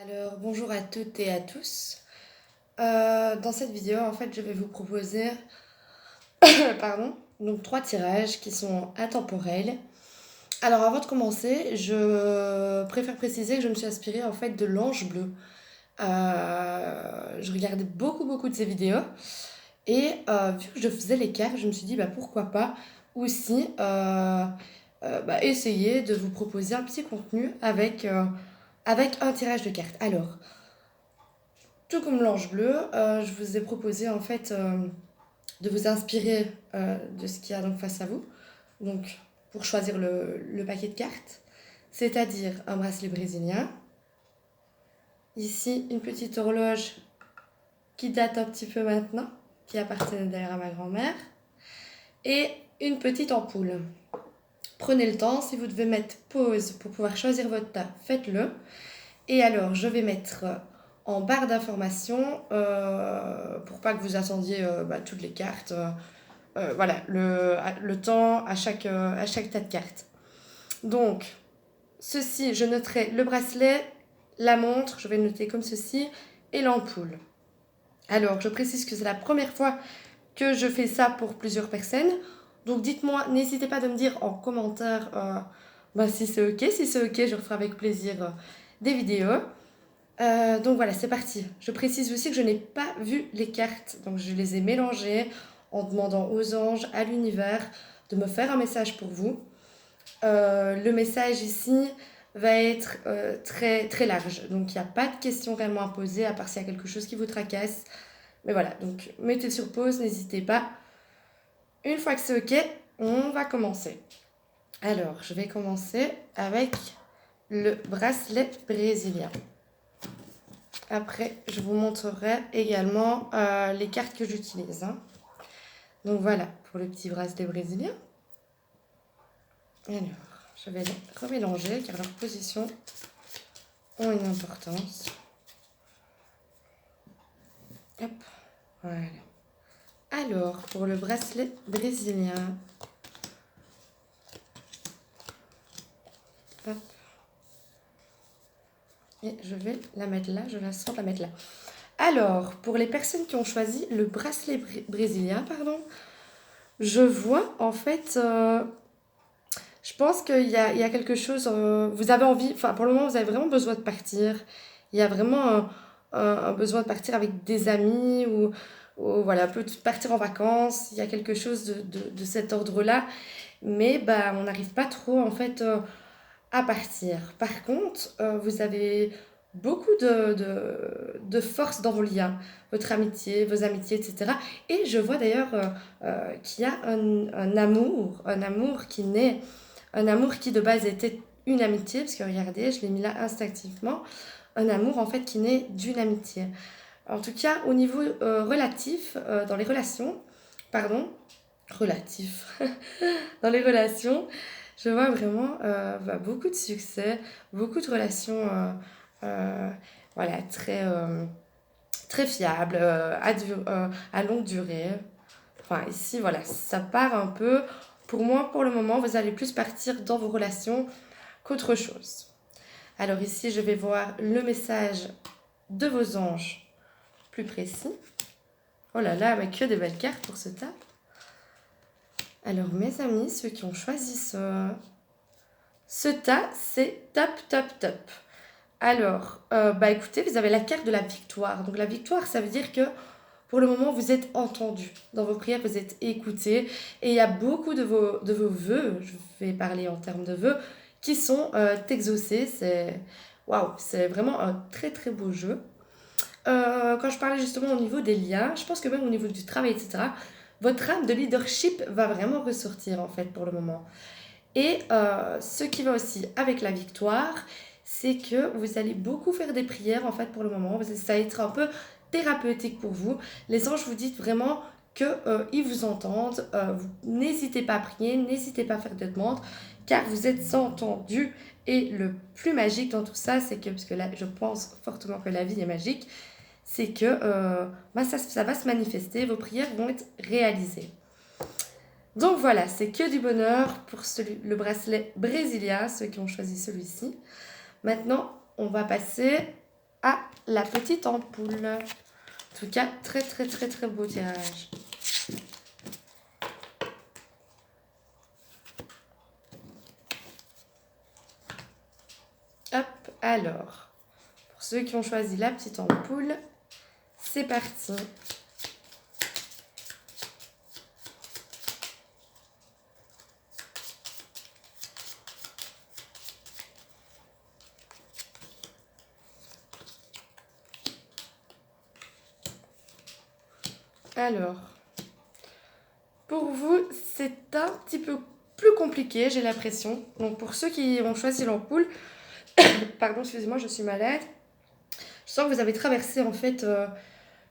Alors, bonjour à toutes et à tous. Dans cette vidéo, en fait, je vais vous proposer pardon, donc 3 tirages qui sont intemporels. Alors, avant de commencer, je préfère préciser que je me suis inspirée en fait de l'ange bleu. Je regardais beaucoup de ses vidéos et vu que je faisais les cartes, je me suis dit bah, pourquoi pas aussi essayer de vous proposer un petit contenu avec un tirage de cartes. Alors, tout comme l'ange bleu, je vous ai proposé en fait de vous inspirer de ce qu'il y a donc face à vous. Donc pour choisir le paquet de cartes, c'est-à-dire un bracelet brésilien. Ici, une petite horloge qui date un petit peu maintenant, qui appartenait d'ailleurs à ma grand-mère. Et une petite ampoule. Prenez le temps, si vous devez mettre pause pour pouvoir choisir votre tas, faites-le. Et alors, je vais mettre en barre d'informations, pour pas que vous attendiez toutes les cartes, voilà, le temps à chaque tas de cartes. Donc, ceci, je noterai le bracelet, la montre, je vais noter comme ceci, et l'ampoule. Alors, je précise que c'est la première fois que je fais ça pour plusieurs personnes. Donc, dites-moi, n'hésitez pas de me dire en commentaire si c'est ok. Si c'est ok, je referai avec plaisir des vidéos. Donc voilà, c'est parti. Je précise aussi que je n'ai pas vu les cartes, donc je les ai mélangées en demandant aux anges, à l'univers, de me faire un message pour vous. Le message ici va être très large, donc il n'y a pas de questions réellement à poser, à part s'il y a quelque chose qui vous tracasse. Mais voilà, donc mettez sur pause, n'hésitez pas. Une fois que c'est ok, on va commencer. Alors, je vais commencer avec le bracelet brésilien. Après, je vous montrerai également les cartes que j'utilise. Donc voilà, pour le petit bracelet brésilien. Alors, je vais les remélanger car leurs positions ont une importance. Hop, voilà. Alors, pour le bracelet brésilien. Hop. Et je vais la mettre là, je la sens la mettre là. Alors, pour les personnes qui ont choisi le bracelet brésilien, je vois en fait, je pense qu'il y a quelque chose, vous avez envie, enfin pour le moment vous avez vraiment besoin de partir. Il y a vraiment un besoin de partir avec des amis ou voilà, peut partir en vacances. Il y a quelque chose de cet ordre-là, mais bah, on n'arrive pas trop en fait à partir. Par contre, vous avez beaucoup de force dans vos liens, votre amitié, vos amitiés, etc. Et je vois d'ailleurs qu'il y a un amour qui naît, un amour qui de base était une amitié, parce que regardez, je l'ai mis là instinctivement, un amour en fait qui naît d'une amitié. En tout cas, au niveau relatif, dans les relations, pardon, relatif, dans les relations, je vois vraiment beaucoup de succès, beaucoup de relations euh, voilà, très fiables, à longue durée. Enfin, ici, voilà, ça part un peu. Pour moi, pour le moment, vous allez plus partir dans vos relations qu'autre chose. Alors ici, je vais voir le message de vos anges plus précis. Oh là là, mais que des belles cartes pour ce tas. Alors mes amis, ceux qui ont choisi ce tas, c'est top. Alors, écoutez, vous avez la carte de la victoire. Donc la victoire, ça veut dire que pour le moment, vous êtes entendu. Dans vos prières, vous êtes écouté. Et il y a beaucoup de vos vœux, je vais parler en termes de vœux, qui sont exaucés. Waouh, c'est vraiment un très beau jeu. Quand je parlais justement au niveau des liens, je pense que même au niveau du travail, etc., votre âme de leadership va vraiment ressortir en fait pour le moment. Et ce qui va aussi avec la victoire, c'est que vous allez beaucoup faire des prières en fait pour le moment. Ça va être un peu thérapeutique pour vous. Les anges vous disent vraiment qu'ils vous entendent. N'hésitez pas à prier, n'hésitez pas à faire des demandes, car vous êtes entendus. Et le plus magique dans tout ça, c'est que, parce que là, je pense fortement que la vie est magique, c'est que ça va se manifester, vos prières vont être réalisées. Donc voilà, c'est que du bonheur pour le bracelet brésilien, ceux qui ont choisi celui-ci. Maintenant, on va passer à la petite ampoule. En tout cas, très très très très beau tirage. Hop, alors, pour ceux qui ont choisi la petite ampoule, c'est parti. Alors, pour vous, c'est un petit peu plus compliqué, j'ai l'impression. Donc, pour ceux qui ont choisi l'ampoule, pardon, excusez-moi, je suis malade. Je sens que vous avez traversé en fait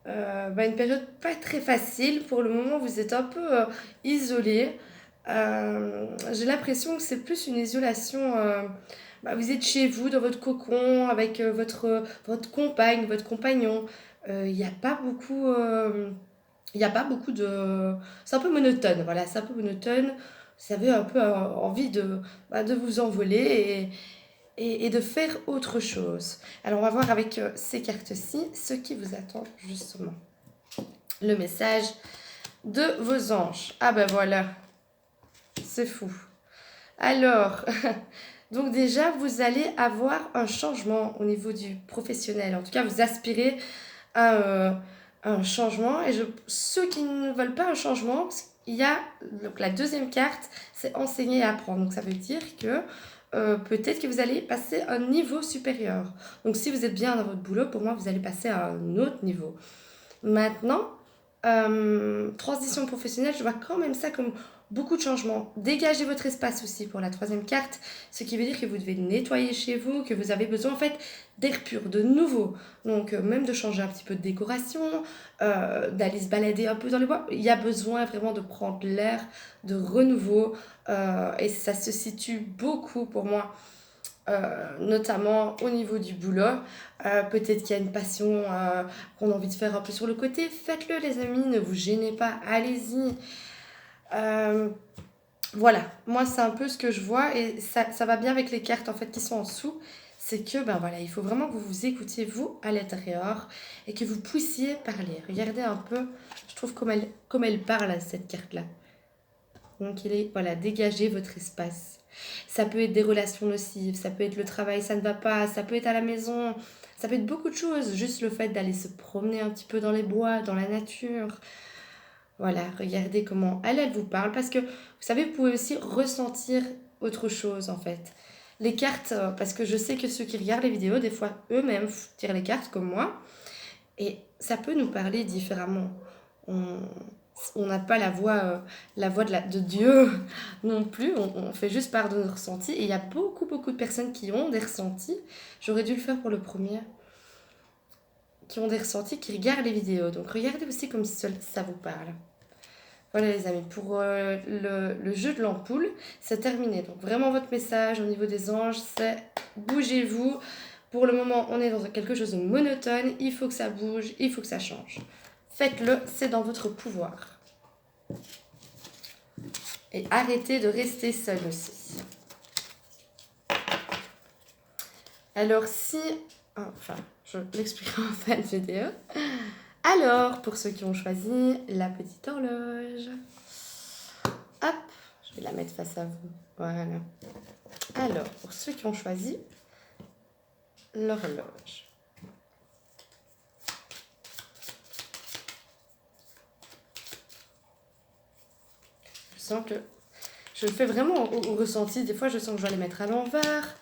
une période pas très facile. Pour le moment, vous êtes un peu isolé. J'ai l'impression que c'est plus une isolation. Vous êtes chez vous, dans votre cocon, avec votre compagne, votre compagnon. Il n'y a pas beaucoup. Il n'y a pas beaucoup de... C'est un peu monotone, voilà, c'est un peu monotone. Vous avez un peu envie de vous envoler et de faire autre chose. Alors, on va voir avec ces cartes-ci ce qui vous attend justement. Le message de vos anges. Ah ben voilà, c'est fou. Alors, donc déjà, vous allez avoir un changement au niveau du professionnel. En tout cas, vous aspirez à un changement. Et ceux qui ne veulent pas un changement, il y a donc la deuxième carte, c'est enseigner et apprendre. Donc ça veut dire que peut-être que vous allez passer à un niveau supérieur. Donc si vous êtes bien dans votre boulot, pour moi, vous allez passer à un autre niveau. Maintenant, transition professionnelle, je vois quand même ça comme beaucoup de changements. Dégagez votre espace aussi pour la troisième carte, ce qui veut dire que vous devez nettoyer chez vous, que vous avez besoin en fait d'air pur, de nouveau. Donc même de changer un petit peu de décoration, d'aller se balader un peu dans les bois. Il y a besoin vraiment de prendre l'air, de renouveau. Et ça se situe beaucoup pour moi notamment au niveau du boulot. Peut-être qu'il y a une passion qu'on a envie de faire un peu sur le côté. Faites-le les amis, ne vous gênez pas, allez-y. Voilà, moi c'est un peu ce que je vois et ça va bien avec les cartes en fait qui sont en dessous. C'est que voilà, il faut vraiment que vous vous écoutiez vous à l'intérieur et que vous puissiez parler. Regardez un peu, je trouve comme elle parle à cette carte-là. Donc voilà, dégagez votre espace. Ça peut être des relations nocives, ça peut être le travail, ça ne va pas, ça peut être à la maison, ça peut être beaucoup de choses. Juste le fait d'aller se promener un petit peu dans les bois, dans la nature. Voilà, regardez comment elle vous parle. Parce que, vous savez, vous pouvez aussi ressentir autre chose en fait. Les cartes, parce que je sais que ceux qui regardent les vidéos, des fois eux-mêmes tirent les cartes comme moi. Et ça peut nous parler différemment. On n'a pas la voix de Dieu non plus. On fait juste part de nos ressentis. Et il y a beaucoup, beaucoup de personnes qui ont des ressentis. J'aurais dû le faire pour le premier. Qui ont des ressentis, qui regardent les vidéos. Donc regardez aussi comme si ça vous parle. Voilà les amis, pour le jeu de l'ampoule, c'est terminé. Donc vraiment votre message au niveau des anges, c'est bougez-vous. Pour le moment, on est dans quelque chose de monotone. Il faut que ça bouge, il faut que ça change. Faites-le, c'est dans votre pouvoir. Et arrêtez de rester seul aussi. Alors je l'expliquerai en fin de vidéo. Alors, pour ceux qui ont choisi la petite horloge. Hop, je vais la mettre face à vous. Voilà. Alors, pour ceux qui ont choisi l'horloge. Je sens que je le fais vraiment au ressenti. Des fois, je sens que je dois les mettre à l'envers.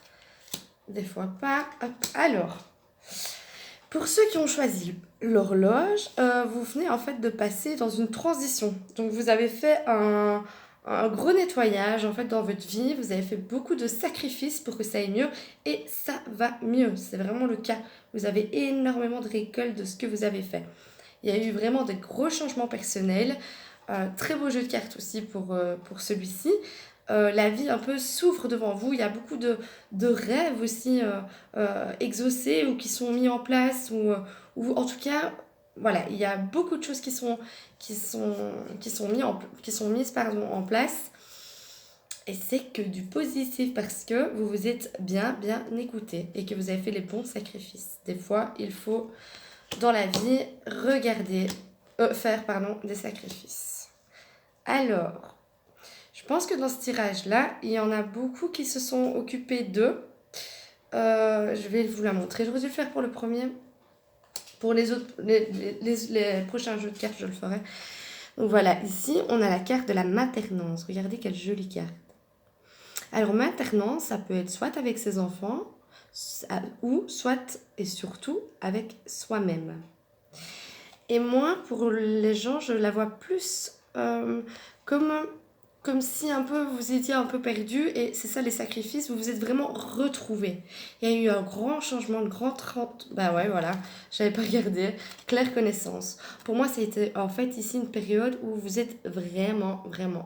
Des fois pas. Hop. Alors, pour ceux qui ont choisi l'horloge, vous venez en fait de passer dans une transition. Donc, vous avez fait un gros nettoyage en fait dans votre vie. Vous avez fait beaucoup de sacrifices pour que ça aille mieux. Et ça va mieux. C'est vraiment le cas. Vous avez énormément de récolte de ce que vous avez fait. Il y a eu vraiment des gros changements personnels. Très beau jeu de cartes aussi pour celui-ci. La vie un peu s'ouvre devant vous. Il y a beaucoup de rêves aussi exaucés ou qui sont mis en place. Ou en tout cas, voilà, il y a beaucoup de choses qui sont mises en place. Et c'est que du positif parce que vous vous êtes bien écouté et que vous avez fait les bons sacrifices. Des fois, il faut, dans la vie, faire des sacrifices. Alors, je pense que dans ce tirage-là, il y en a beaucoup qui se sont occupés d'eux. Je vais vous la montrer. J'aurais dû le faire pour le premier. Pour les autres, les prochains jeux de cartes, je le ferai. Donc voilà, ici, on a la carte de la maternance. Regardez quelle jolie carte. Alors, maternance, ça peut être soit avec ses enfants, ou soit et surtout avec soi-même. Et moi, pour les gens, je la vois plus comme si un peu vous étiez un peu perdu, et c'est ça les sacrifices, vous vous êtes vraiment retrouvés. Il y a eu un grand changement, une grande... Bah ouais, voilà, j'avais pas regardé. Claire connaissance. Pour moi, c'était en fait ici une période où vous êtes vraiment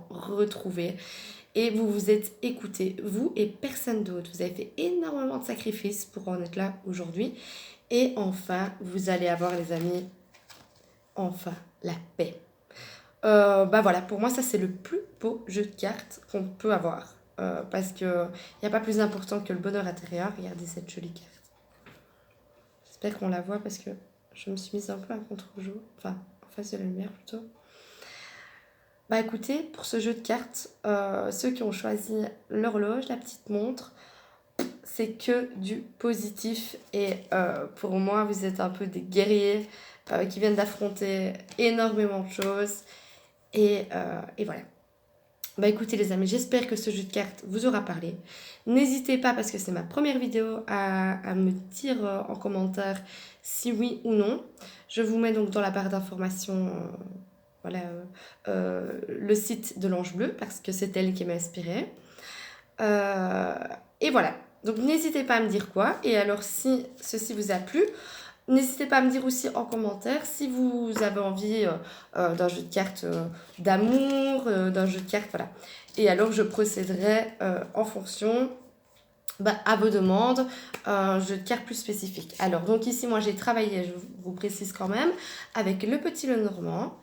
retrouvés. Et vous vous êtes écoutés, vous et personne d'autre. Vous avez fait énormément de sacrifices pour en être là aujourd'hui. Et enfin, vous allez avoir, les amis, enfin, la paix. Bah voilà, pour moi, ça c'est le plus beau jeu de cartes qu'on peut avoir. Parce qu'il n'y a pas plus important que le bonheur intérieur. Regardez cette jolie carte. J'espère qu'on la voit parce que je me suis mise un peu à contre-jour. Enfin, en face de la lumière plutôt. Bah écoutez, pour ce jeu de cartes, ceux qui ont choisi l'horloge, la petite montre, c'est que du positif. Et pour moi, vous êtes un peu des guerriers qui viennent d'affronter énormément de choses. Et voilà. Bah écoutez les amis, j'espère que ce jeu de cartes vous aura parlé. N'hésitez pas, parce que c'est ma première vidéo, à me dire en commentaire si oui ou non. Je vous mets donc dans la barre d'informations le site de l'Ange Bleu, parce que c'est elle qui m'a inspirée. Et voilà. Donc n'hésitez pas à me dire quoi. Et alors si ceci vous a plu, n'hésitez pas à me dire aussi en commentaire si vous avez envie d'un jeu de cartes d'amour, d'un jeu de cartes, voilà. Et alors je procéderai en fonction à vos demandes, un jeu de cartes plus spécifique. Alors donc ici moi j'ai travaillé, je vous précise quand même, avec le petit Lenormand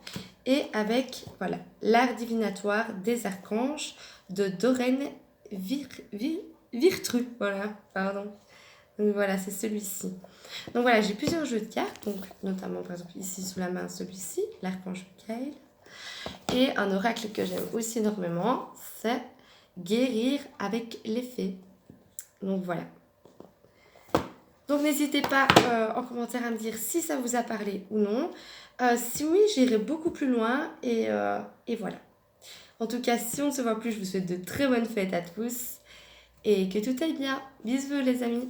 et avec voilà l'art divinatoire des archanges de Doreen Virtru. Voilà, pardon. Donc voilà, c'est celui-ci. Donc voilà, j'ai plusieurs jeux de cartes, donc notamment par exemple ici sous la main celui-ci, l'archange Michael. Et un oracle que j'aime aussi énormément, c'est guérir avec les fées. Donc voilà. Donc n'hésitez pas en commentaire à me dire si ça vous a parlé ou non. Si oui, j'irai beaucoup plus loin et voilà. En tout cas, si on ne se voit plus, je vous souhaite de très bonnes fêtes à tous et que tout aille bien. Bisous les amis.